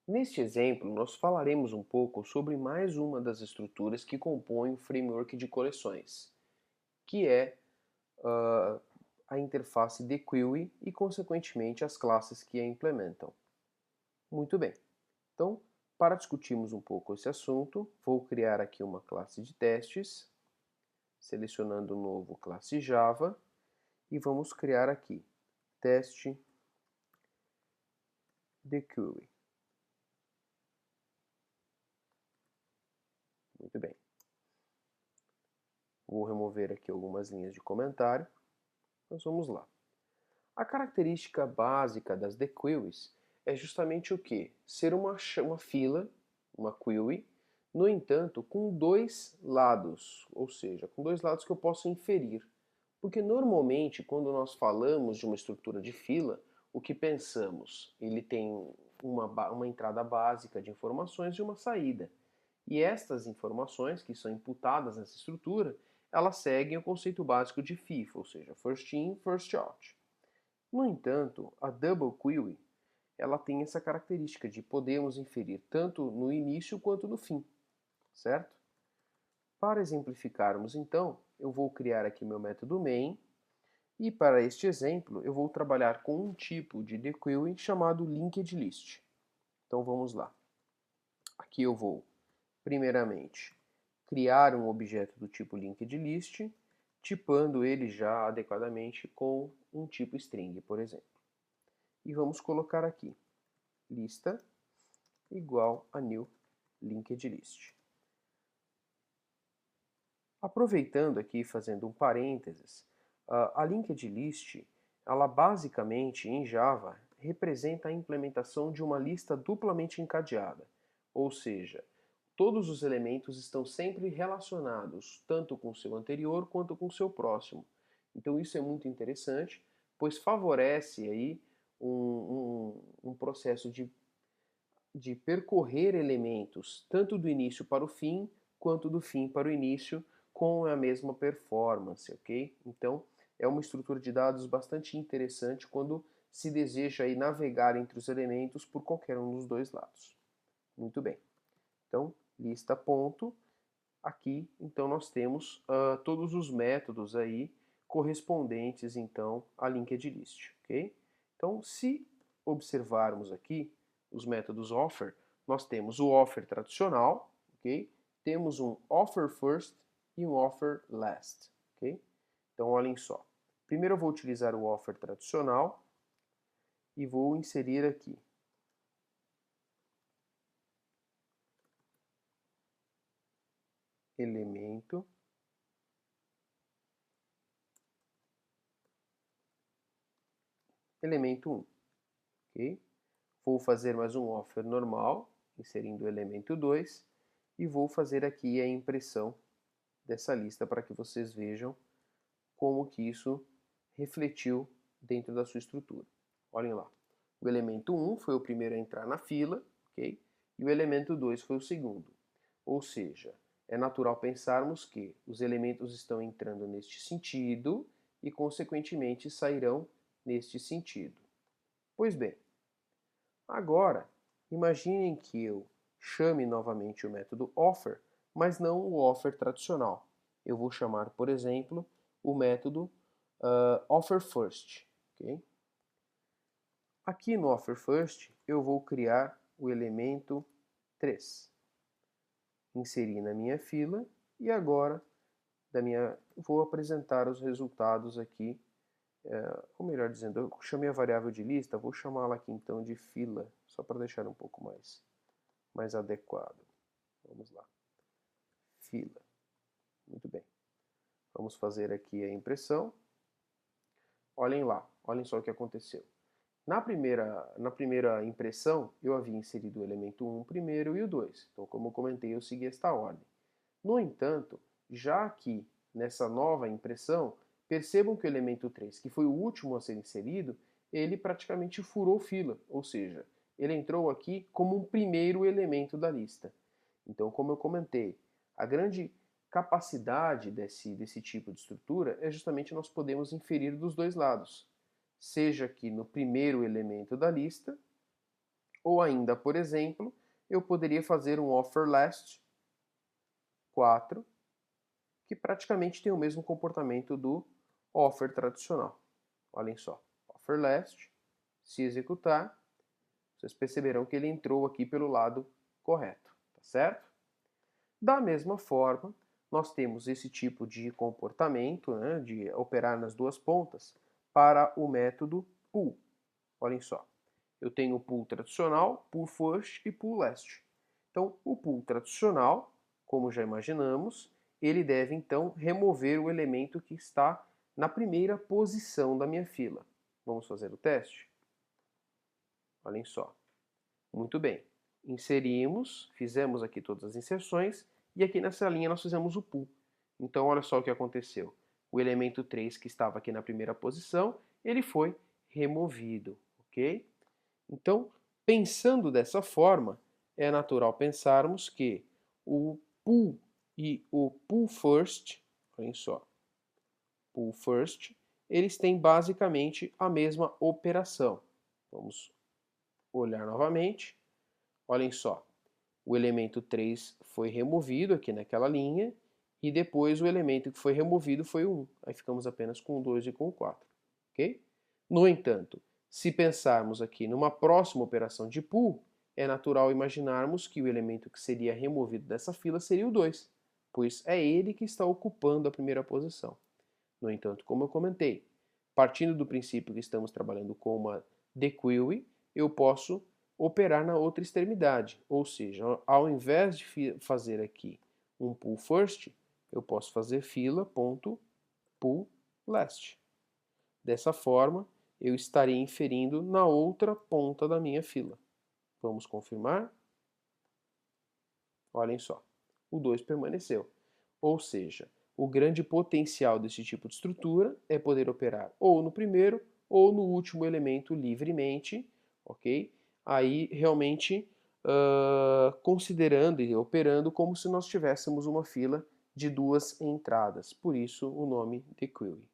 Neste exemplo, nós falaremos um pouco sobre mais uma das estruturas que compõem o framework de coleções, que é uh, a interface de query e, consequentemente, as classes que a implementam. Muito bem. Então, para discutirmos um pouco esse assunto, vou criar aqui uma classe de testes, selecionando o novo classe Java, e vamos criar aqui teste de query. Muito bem. Vou remover aqui algumas linhas de comentário. Mas vamos lá. A característica básica das dequeries é justamente o que? Ser uma fila, uma query, no entanto, com dois lados, ou seja, com dois lados que eu posso inferir. Porque normalmente, quando nós falamos de uma estrutura de fila, o que pensamos? Ele tem uma entrada básica de informações e uma saída. E estas informações que são imputadas nessa estrutura, elas seguem o conceito básico de FIFO, ou seja, first in, first out. No entanto, a double query, ela tem essa característica de podermos inferir tanto no início quanto no fim, certo? Para exemplificarmos então, eu vou criar aqui meu método main, e para este exemplo eu vou trabalhar com um tipo de dequery chamado linked list. Então vamos lá. Aqui eu vou, primeiramente, criar um objeto do tipo linked-list, tipando ele já adequadamente com um tipo string, por exemplo. E vamos colocar aqui lista igual a new linked-list. Aproveitando aqui, fazendo um parênteses, a linked-list, ela basicamente em Java representa a implementação de uma lista duplamente encadeada, ou seja, todos os elementos estão sempre relacionados, tanto com o seu anterior quanto com o seu próximo. Então isso é muito interessante, pois favorece aí um processo de percorrer elementos, tanto do início para o fim, quanto do fim para o início, com a mesma performance, ok? Então é uma estrutura de dados bastante interessante quando se deseja aí navegar entre os elementos por qualquer um dos dois lados. Muito bem. Então, lista ponto. Aqui, então, nós temos todos os métodos aí correspondentes, então, à linked list, ok? Então, se observarmos aqui os métodos offer, nós temos o offer tradicional, ok? Temos um offer first e um offer last, ok? Então, olhem só. Primeiro eu vou utilizar o offer tradicional e vou inserir aqui elemento elemento 1, ok? Vou fazer mais um offer normal, inserindo o elemento 2, e vou fazer aqui a impressão dessa lista para que vocês vejam como que isso refletiu dentro da sua estrutura. Olhem lá. O elemento 1 foi o primeiro a entrar na fila, ok? E o elemento 2 foi o segundo. Ou seja, é natural pensarmos que os elementos estão entrando neste sentido e, consequentemente, sairão neste sentido. Pois bem, agora, imaginem que eu chame novamente o método offer, mas não o offer tradicional. Eu vou chamar, por exemplo, o método offer first. Okay? Aqui no offer first, eu vou criar o elemento 3. Inseri na minha fila e agora vou apresentar os resultados aqui, ou melhor dizendo, eu chamei a variável de lista, vou chamá-la aqui então de fila, só para deixar um pouco mais adequado. Vamos lá. Fila. Muito bem. Vamos fazer aqui a impressão. Olhem lá, olhem só o que aconteceu. Na primeira impressão, eu havia inserido o elemento 1 primeiro e o 2. Então, como eu comentei, eu segui esta ordem. No entanto, já aqui nessa nova impressão, percebam que o elemento 3, que foi o último a ser inserido, ele praticamente furou fila, ou seja, ele entrou aqui como um primeiro elemento da lista. Então, como eu comentei, a grande capacidade desse tipo de estrutura é justamente nós podemos inferir dos dois lados, seja aqui no primeiro elemento da lista, Ou ainda, por exemplo, eu poderia fazer um offer last 4, que praticamente tem o mesmo comportamento do offer tradicional. Olhem só, offer last, se executar, vocês perceberão que ele entrou aqui pelo lado correto, tá certo? Da mesma forma, nós temos esse tipo de comportamento, né, de operar nas duas pontas, para o método pull. Olhem só, eu tenho o pull tradicional, pull first e pull last. Então, o pull tradicional, como já imaginamos, ele deve então remover o elemento que está na primeira posição da minha fila. Vamos fazer o teste? Olhem só. Muito bem. Inserimos, fizemos aqui todas as inserções e aqui nessa linha nós fizemos o pull. Então, olha só o que aconteceu. O elemento 3 que estava aqui na primeira posição, ele foi removido, ok? Então, pensando dessa forma, é natural pensarmos que o pull e o pull first, olhem só, pull first, eles têm basicamente a mesma operação. Vamos olhar novamente. Olhem só, o elemento 3 foi removido aqui naquela linha e depois o elemento que foi removido foi o 1. Aí ficamos apenas com o 2 e com o 4, ok? No entanto, se pensarmos aqui numa próxima operação de pull, é natural imaginarmos que o elemento que seria removido dessa fila seria o 2, pois é ele que está ocupando a primeira posição. No entanto, como eu comentei, partindo do princípio que estamos trabalhando com uma dequery, eu posso operar na outra extremidade, ou seja, ao invés de fazer aqui um pull first, eu posso fazer fila.pull last. Dessa forma, eu estaria inferindo na outra ponta da minha fila. Vamos confirmar? Olhem só, o 2 permaneceu. Ou seja, o grande potencial desse tipo de estrutura é poder operar ou no primeiro ou no último elemento livremente, ok? Aí realmente considerando e operando como se nós tivéssemos uma fila de duas entradas. Por isso o nome dequery.